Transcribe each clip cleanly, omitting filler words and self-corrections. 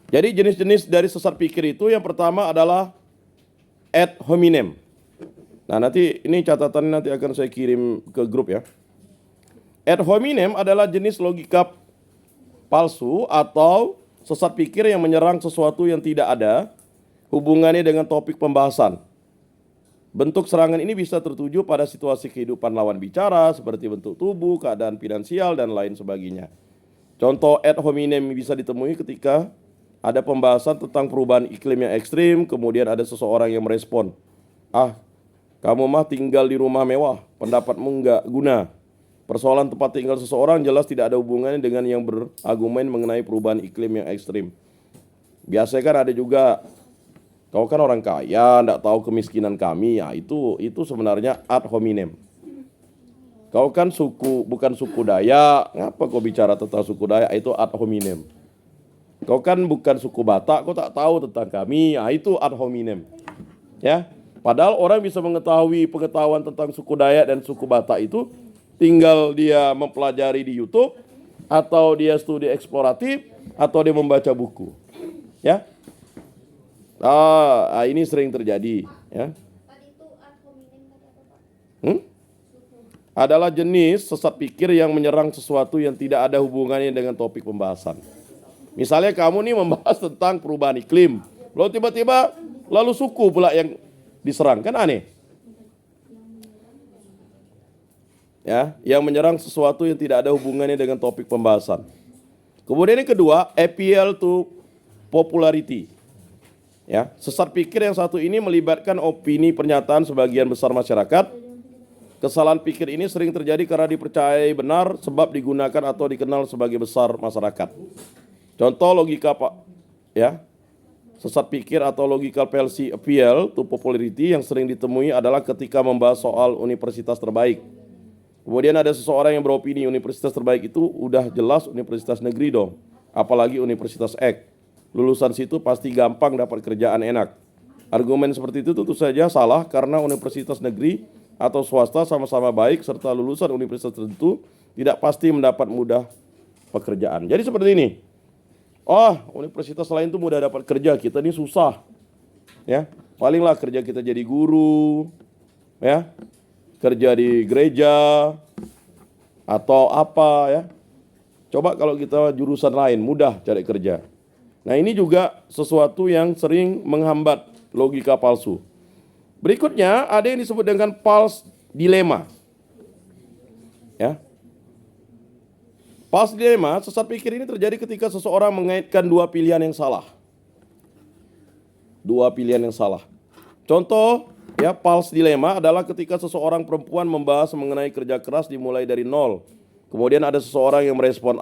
Jadi jenis-jenis dari sesat pikir itu yang pertama adalah ad hominem. Nah, nanti ini catatan nanti akan saya kirim ke grup ya. Ad hominem adalah jenis logika palsu atau sesat pikir yang menyerang sesuatu yang tidak ada hubungannya dengan topik pembahasan. Bentuk serangan ini bisa tertuju pada situasi kehidupan lawan bicara seperti bentuk tubuh, keadaan finansial, dan lain sebagainya. Contoh ad hominem bisa ditemui ketika ada pembahasan tentang perubahan iklim yang ekstrim, kemudian ada seseorang yang merespon, kamu mah tinggal di rumah mewah, pendapatmu nggak guna. Persoalan tempat tinggal seseorang jelas tidak ada hubungannya dengan yang berargumen mengenai perubahan iklim yang ekstrim. Biasanya kan ada juga, kau kan orang kaya, nggak tahu kemiskinan kami, ya itu sebenarnya ad hominem. Kau kan bukan suku Dayak, ngapa kau bicara tentang suku Dayak, itu ad hominem. Kau kan bukan suku Batak, kau tak tahu tentang kami, itu ad hominem. Ya, padahal orang bisa mengetahui pengetahuan tentang suku Dayak dan suku Batak itu tinggal dia mempelajari di YouTube, atau dia studi eksploratif, atau dia membaca buku. Ya, ini sering terjadi. Ya. Adalah jenis sesat pikir yang menyerang sesuatu yang tidak ada hubungannya dengan topik pembahasan. Misalnya kamu nih membahas tentang perubahan iklim, lalu tiba-tiba lalu suku pula yang diserang, kan aneh. Ya, yang menyerang sesuatu yang tidak ada hubungannya dengan topik pembahasan. Kemudian yang kedua, appeal to popularity. Ya, sesat pikir yang satu ini melibatkan opini pernyataan sebagian besar masyarakat. Kesalahan pikir ini sering terjadi karena dipercayai benar sebab digunakan atau dikenal sebagai besar masyarakat. Contoh logika sesat pikir atau logical fallacy appeal to popularity yang sering ditemui adalah ketika membahas soal universitas terbaik. Kemudian ada seseorang yang beropini universitas terbaik itu udah jelas universitas negeri dong, apalagi universitas X. Lulusan situ pasti gampang dapat kerjaan enak. Argumen seperti itu tentu saja salah karena universitas negeri atau swasta sama-sama baik serta lulusan universitas tertentu tidak pasti mendapat mudah pekerjaan. Jadi seperti ini. Universitas lain tuh mudah dapat kerja, kita ini susah. Ya, palinglah kerja kita jadi guru, ya, kerja di gereja atau apa ya. Coba kalau kita jurusan lain mudah cari kerja. Nah, ini juga sesuatu yang sering menghambat logika palsu. Berikutnya ada yang disebut dengan false dilemma. Ya. False dilemma, sesat pikir ini terjadi ketika seseorang mengaitkan dua pilihan yang salah. Dua pilihan yang salah. Contoh, ya, false dilemma adalah ketika seseorang perempuan membahas mengenai kerja keras dimulai dari nol. Kemudian ada seseorang yang merespon,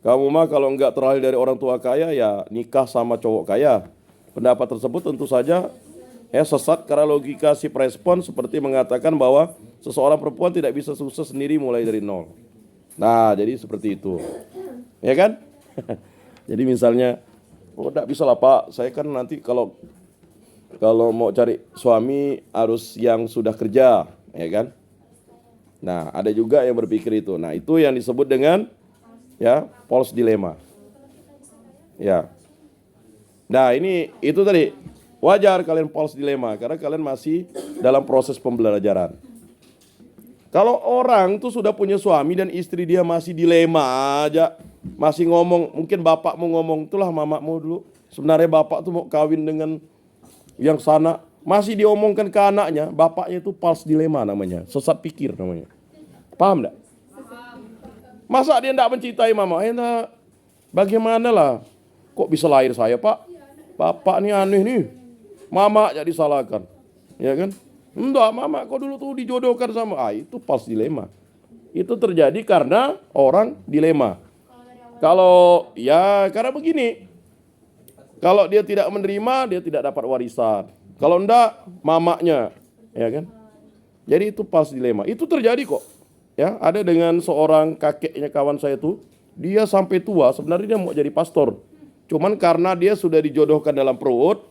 kamu mah kalau enggak terlahir dari orang tua kaya ya nikah sama cowok kaya. Pendapat tersebut tentu saja sesat karena logika si respon seperti mengatakan bahwa seseorang perempuan tidak bisa sukses sendiri mulai dari nol. Nah, jadi seperti itu. Ya kan? Jadi misalnya, enggak bisa lah Pak, saya kan nanti kalau mau cari suami harus yang sudah kerja, ya kan? Nah, ada juga yang berpikir itu. Nah, itu yang disebut dengan false dilemma. Ya. Nah, itu tadi wajar kalian false dilemma karena kalian masih dalam proses pembelajaran. Kalau orang tuh sudah punya suami dan istri dia masih dilema aja, masih ngomong, mungkin bapakmu ngomong, itulah mamamu dulu. Sebenarnya bapak tuh mau kawin dengan yang sana, masih diomongkan ke anaknya, bapaknya itu false dilemma namanya, sesat pikir namanya. Paham enggak? Masa dia enggak mencintai mama? Bagaimana lah? Kok bisa lahir saya, Pak? Bapak nih aneh nih. Mama jadi salahkan. Ya kan? Enggak, mama kok dulu tuh dijodohkan sama. Itu false dilema. Itu terjadi karena orang dilema. Karena begini. Kalau dia tidak menerima, dia tidak dapat warisan. Kalau enggak, mamanya, ya kan? Jadi itu false dilema. Itu terjadi kok. Ya, ada dengan seorang kakeknya kawan saya tuh, dia sampai tua sebenarnya dia mau jadi pastor. Cuman karena dia sudah dijodohkan dalam perut,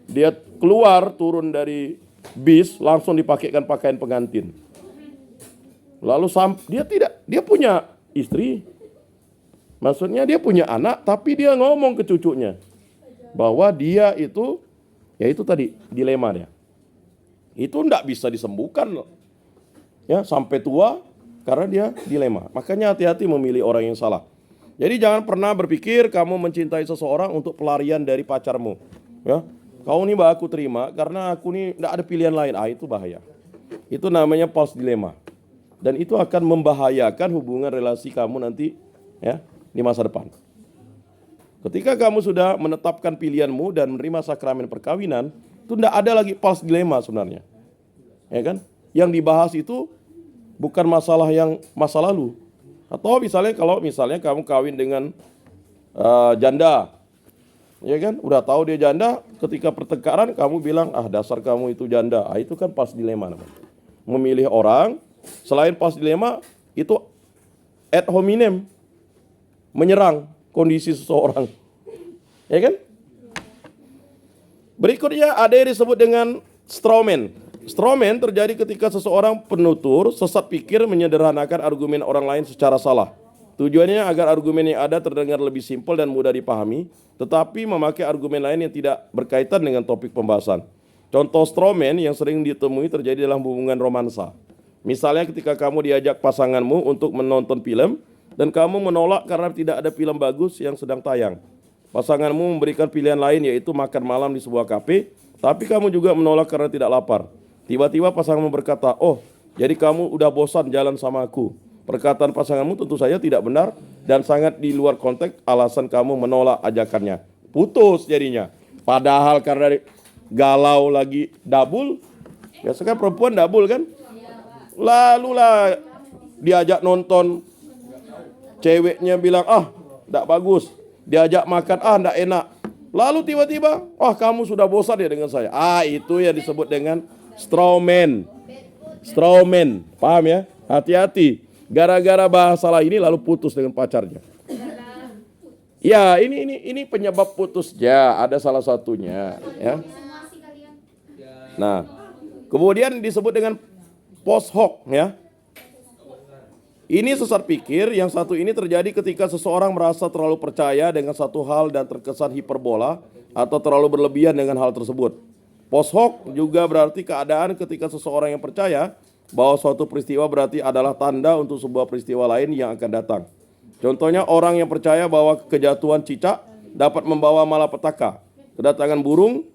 dia keluar turun dari bis langsung dipakaikan pakaian pengantin. Lalu dia punya istri, Maksudnya dia punya anak, tapi dia ngomong ke cucunya bahwa dia itu, ya itu tadi dilema dia. Itu enggak bisa disembuhkan ya sampai tua karena dia dilema. Makanya hati-hati memilih orang yang salah. Jadi jangan pernah berpikir kamu mencintai seseorang untuk pelarian dari pacarmu. Ya, kau nih mbak aku terima karena aku nih enggak ada pilihan lain. Itu bahaya. Itu namanya false dilema. Dan itu akan membahayakan hubungan relasi kamu nanti ya di masa depan. Ketika kamu sudah menetapkan pilihanmu dan menerima sakramen perkawinan, itu tidak ada lagi false dilema sebenarnya. Ya kan? Yang dibahas itu bukan masalah yang masa lalu. Atau misalnya kalau kamu kawin dengan janda. Ya kan? Udah tahu dia janda, ketika pertengkaran kamu bilang, dasar kamu itu janda. Itu kan false dilema namanya. Memilih orang, selain false dilema, itu ad hominem. Menyerang kondisi seseorang. Ya kan? Berikutnya ada yang disebut dengan strawman. Strawman terjadi ketika seseorang penutur sesat pikir menyederhanakan argumen orang lain secara salah. Tujuannya agar argumen yang ada terdengar lebih simpel dan mudah dipahami, tetapi memakai argumen lain yang tidak berkaitan dengan topik pembahasan. Contoh strawman yang sering ditemui terjadi dalam hubungan romansa. Misalnya ketika kamu diajak pasanganmu untuk menonton film, dan kamu menolak karena tidak ada film bagus yang sedang tayang. Pasanganmu memberikan pilihan lain yaitu makan malam di sebuah kafe, tapi kamu juga menolak karena tidak lapar. Tiba-tiba pasanganmu berkata, jadi kamu udah bosan jalan sama aku. Perkataan pasanganmu tentu saja tidak benar dan sangat di luar konteks alasan kamu menolak ajakannya. Putus jadinya. Padahal karena galau lagi dabul, biasanya perempuan dabul kan? Lalulah diajak nonton, ceweknya bilang, enggak bagus. Diajak makan, enggak enak. Lalu tiba-tiba, kamu sudah bosan ya dengan saya. Itu yang disebut dengan strawman. Strawman, paham ya? Hati-hati. Gara-gara bahas salah ini lalu putus dengan pacarnya. Ya, ini penyebab putusnya. Ada salah satunya. Ya. Nah, kemudian disebut dengan post hoc, ya. Ini sesat pikir, yang satu ini terjadi ketika seseorang merasa terlalu percaya dengan satu hal dan terkesan hiperbola atau terlalu berlebihan dengan hal tersebut. Post hoc juga berarti keadaan ketika seseorang yang percaya bahwa suatu peristiwa berarti adalah tanda untuk sebuah peristiwa lain yang akan datang. Contohnya orang yang percaya bahwa kejatuhan cicak dapat membawa malapetaka, kedatangan burung,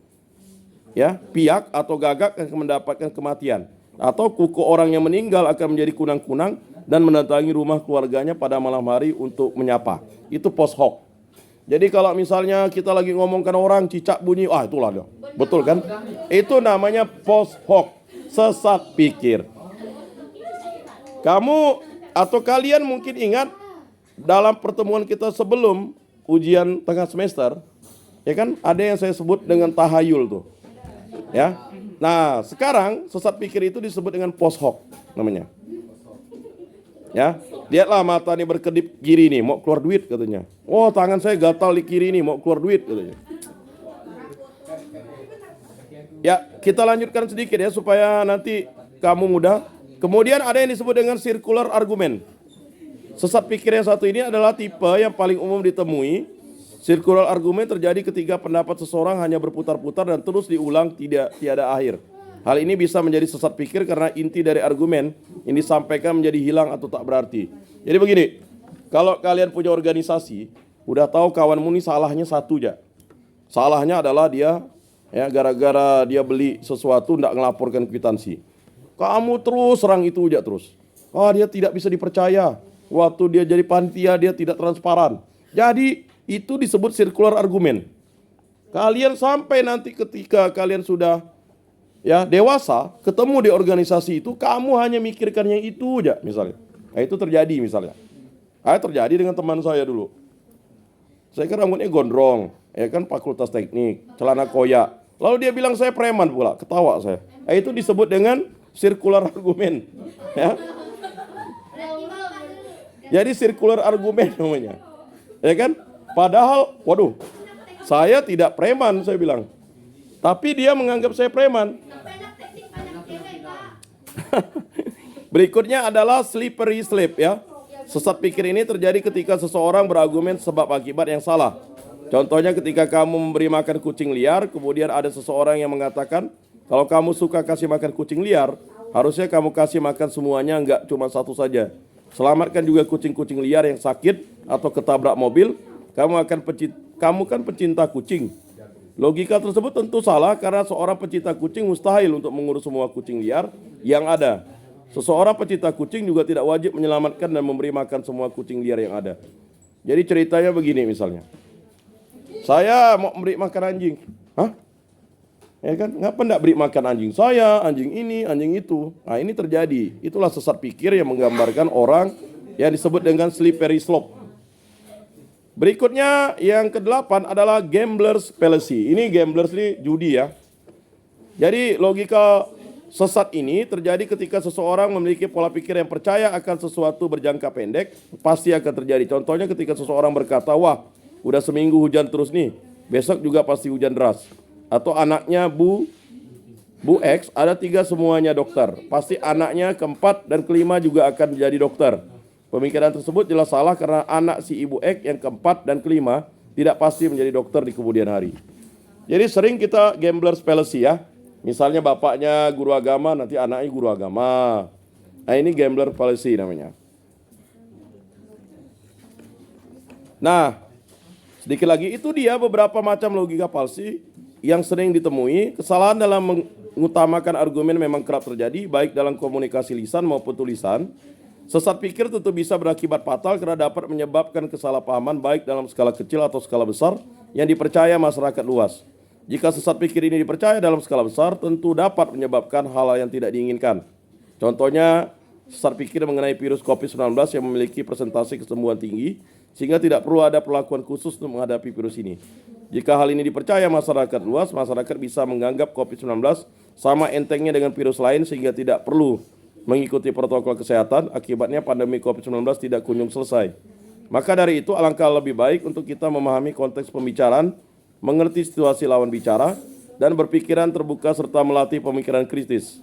ya, piak atau gagak akan mendapatkan kematian, atau kuku orang yang meninggal akan menjadi kunang-kunang dan mendatangi rumah keluarganya pada malam hari untuk menyapa. Itu post hoc. Jadi kalau misalnya kita lagi ngomongkan orang cicak bunyi, itulah dia. Betul kan? Itu namanya post hoc, sesat pikir. Kamu atau kalian mungkin ingat dalam pertemuan kita sebelum ujian tengah semester, ya kan? Ada yang saya sebut dengan tahayul tuh. Ya. Nah, sekarang sesat pikir itu disebut dengan post hoc namanya. Ya, lihatlah mata nih berkedip kiri nih, mau keluar duit katanya. Tangan saya gatal di kiri nih, mau keluar duit katanya. Ya, kita lanjutkan sedikit ya supaya nanti kamu mudah. Kemudian ada yang disebut dengan circular argument. Sesat pikir yang satu ini adalah tipe yang paling umum ditemui. Circular argument terjadi ketika pendapat seseorang hanya berputar-putar dan terus diulang tiada akhir. Hal ini bisa menjadi sesat pikir karena inti dari argumen yang disampaikan menjadi hilang atau tak berarti. Jadi begini, kalau kalian punya organisasi, udah tahu kawanmu ini salahnya satu aja. Salahnya adalah dia, ya gara-gara dia beli sesuatu tidak ngelaporkan kwitansi. Kamu terus serang itu aja terus. Dia tidak bisa dipercaya. Waktu dia jadi panitia dia tidak transparan. Jadi itu disebut circular argument. Kalian sampai nanti ketika kalian sudah dewasa, ketemu di organisasi itu, kamu hanya mikirkan yang itu aja misalnya. Itu terjadi misalnya. Terjadi dengan teman saya dulu. Saya kan rambutnya gondrong, ya kan fakultas teknik, celana koyak. Lalu dia bilang saya preman pula, ketawa saya. Itu disebut dengan circular argument. Ya. Jadi circular argument namanya. Ya kan? Padahal, saya tidak preman, saya bilang. Tapi dia menganggap saya preman. Berikutnya adalah slippery slope, ya. Sesat pikir ini terjadi ketika seseorang berargumen sebab akibat yang salah. Contohnya ketika kamu memberi makan kucing liar, kemudian ada seseorang yang mengatakan, kalau kamu suka kasih makan kucing liar, harusnya kamu kasih makan semuanya, enggak cuma satu saja. Selamatkan juga kucing-kucing liar yang sakit atau ketabrak mobil. Kamu kan pecinta kucing. Logika tersebut tentu salah karena seorang pecinta kucing mustahil untuk mengurus semua kucing liar yang ada. Seseorang pecinta kucing juga tidak wajib menyelamatkan dan memberi makan semua kucing liar yang ada. Jadi ceritanya begini misalnya. Saya mau beri makan anjing. Hah? Ya kan? Ngapa enggak beri makan anjing saya, anjing ini, anjing itu? Nah, ini terjadi. Itulah sesat pikir yang menggambarkan orang yang disebut dengan slippery slope. Berikutnya yang ke-8 adalah gambler's fallacy. Ini gamblers ini judi ya. Jadi logika sesat ini terjadi ketika seseorang memiliki pola pikir yang percaya akan sesuatu berjangka pendek, pasti akan terjadi. Contohnya ketika seseorang berkata, wah udah seminggu hujan terus nih, besok juga pasti hujan deras. Atau anaknya Bu X ada 3 semuanya dokter, pasti anaknya keempat dan kelima juga akan menjadi dokter. Pemikiran tersebut jelas salah karena anak si Ibu X yang keempat dan kelima tidak pasti menjadi dokter di kemudian hari. Jadi sering kita gambler's fallacy ya. Misalnya bapaknya guru agama, nanti anaknya guru agama. Nah ini gambler fallacy namanya. Nah, sedikit lagi itu dia beberapa macam logika palsu yang sering ditemui. Kesalahan dalam mengutamakan argumen memang kerap terjadi, baik dalam komunikasi lisan maupun tulisan. Sesat pikir tentu bisa berakibat fatal karena dapat menyebabkan kesalahpahaman baik dalam skala kecil atau skala besar yang dipercaya masyarakat luas. Jika sesat pikir ini dipercaya dalam skala besar, tentu dapat menyebabkan hal yang tidak diinginkan. Contohnya, sesat pikir mengenai virus COVID-19 yang memiliki persentase kesembuhan tinggi, sehingga tidak perlu ada perlakuan khusus untuk menghadapi virus ini. Jika hal ini dipercaya masyarakat luas, masyarakat bisa menganggap COVID-19 sama entengnya dengan virus lain sehingga tidak perlu mengikuti protokol kesehatan. Akibatnya pandemi COVID-19 tidak kunjung selesai. Maka dari itu alangkah lebih baik untuk kita memahami konteks pembicaraan, mengerti situasi lawan bicara, dan berpikiran terbuka serta melatih pemikiran kritis.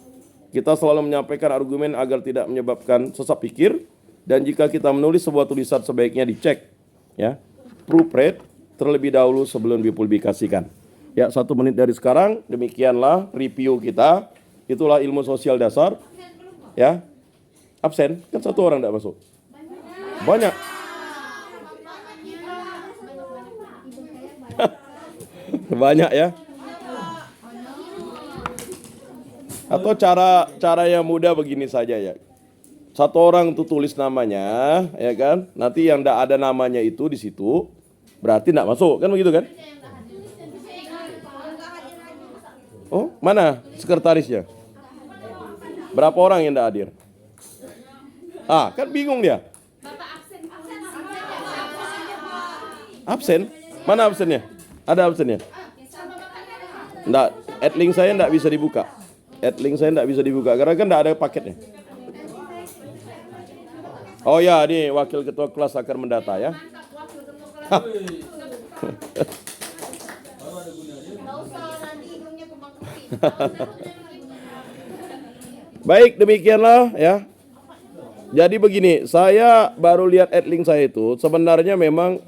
Kita selalu menyampaikan argumen agar tidak menyebabkan sesat pikir, dan jika kita menulis sebuah tulisan sebaiknya dicek, ya, proofread terlebih dahulu sebelum dipublikasikan. Ya, 1 menit dari sekarang, demikianlah review kita. Itulah ilmu sosial dasar. Ya, absen kan 1 orang tidak masuk. Banyak. Banyak ya. Atau cara yang mudah begini saja ya. 1 orang itu tulis namanya, ya kan? Nanti yang tidak ada namanya itu di situ, berarti tidak masuk, kan begitu kan? Oh, mana sekretarisnya? Berapa orang yang tidak hadir? Ah, kan bingung dia. Absen? Mana absennya? Ada absennya? Enggak, adlink saya enggak bisa dibuka. Adlink saya enggak bisa dibuka karena kan enggak ada paketnya. Oh ya, ini wakil ketua kelas akan mendata ya. Baik, demikianlah ya. Jadi begini, saya baru lihat adlink saya itu, sebenarnya memang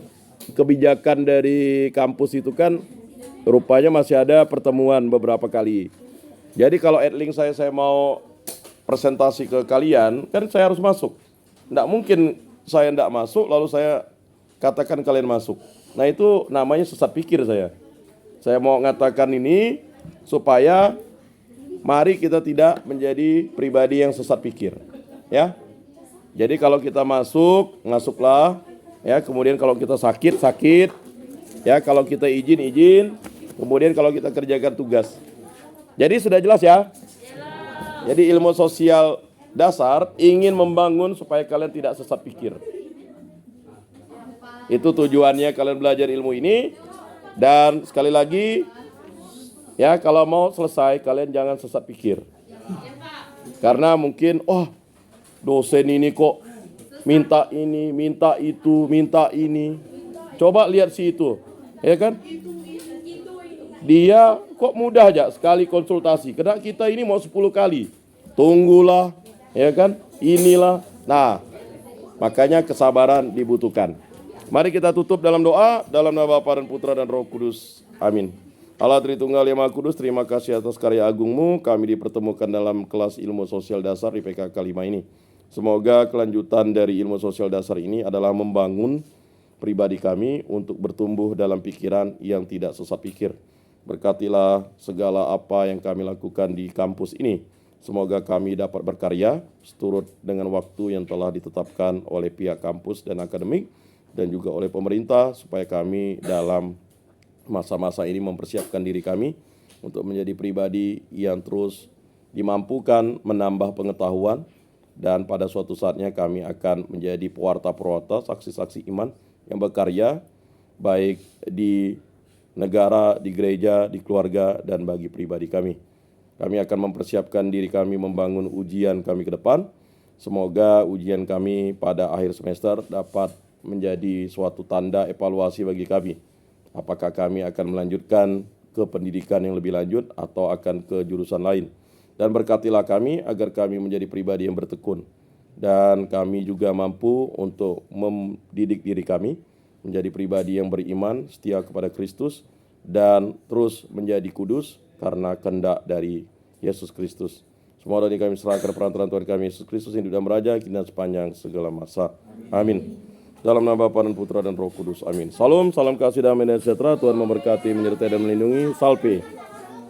kebijakan dari kampus itu kan rupanya masih ada pertemuan beberapa kali. Jadi kalau adlink saya mau presentasi ke kalian, kan saya harus masuk. Nggak mungkin saya nggak masuk lalu saya katakan kalian masuk. Nah itu namanya sesat pikir saya. Saya mau mengatakan ini supaya mari kita tidak menjadi pribadi yang sesat pikir, ya. Jadi kalau kita masuklah, ya. Kemudian kalau kita sakit, ya. Kalau kita izin. Kemudian kalau kita kerjakan tugas. Jadi sudah jelas ya. Jadi ilmu sosial dasar ingin membangun supaya kalian tidak sesat pikir. Itu tujuannya kalian belajar ilmu ini. Dan sekali lagi, ya, kalau mau selesai kalian jangan sesat pikir. Karena mungkin dosen ini kok minta ini, minta itu, minta ini. Coba lihat si itu, ya kan? Dia kok mudah aja sekali konsultasi. Karena kita ini mau 10 kali. Tunggulah, ya kan? Inilah. Nah, Makanya kesabaran dibutuhkan. Mari kita tutup dalam doa, dalam nama Bapa dan Putra dan Roh Kudus. Amin. Allah Tritunggal Yang Maha Kudus, terima kasih atas karya agungmu. Kami dipertemukan dalam kelas ilmu sosial dasar di PKK 5 ini. Semoga kelanjutan dari ilmu sosial dasar ini adalah membangun pribadi kami untuk bertumbuh dalam pikiran yang tidak sesat pikir. Berkatilah segala apa yang kami lakukan di kampus ini. Semoga kami dapat berkarya seturut dengan waktu yang telah ditetapkan oleh pihak kampus dan akademik dan juga oleh pemerintah, supaya kami dalam masa-masa ini mempersiapkan diri kami untuk menjadi pribadi yang terus dimampukan menambah pengetahuan, dan pada suatu saatnya kami akan menjadi pewarta-pewarta, saksi-saksi iman yang berkarya baik di negara, di gereja, di keluarga, dan bagi pribadi kami. Kami akan mempersiapkan diri kami membangun ujian kami ke depan. Semoga ujian kami pada akhir semester dapat menjadi suatu tanda evaluasi bagi kami. Apakah kami akan melanjutkan ke pendidikan yang lebih lanjut atau akan ke jurusan lain. Dan berkatilah kami agar kami menjadi pribadi yang bertekun. Dan kami juga mampu untuk mendidik diri kami menjadi pribadi yang beriman, setia kepada Kristus, dan terus menjadi kudus karena kehendak dari Yesus Kristus. Semua doa ini kami serahkan perantaraan Tuhan kami Yesus Kristus yang hidup dan meraja kini dan sepanjang segala masa. Amin. Dalam nama Bapa dan Putra dan Roh Kudus. Amin. Salam, salam kasih damai dan sejahtera. Tuhan memberkati, menyertai dan melindungi. Salve.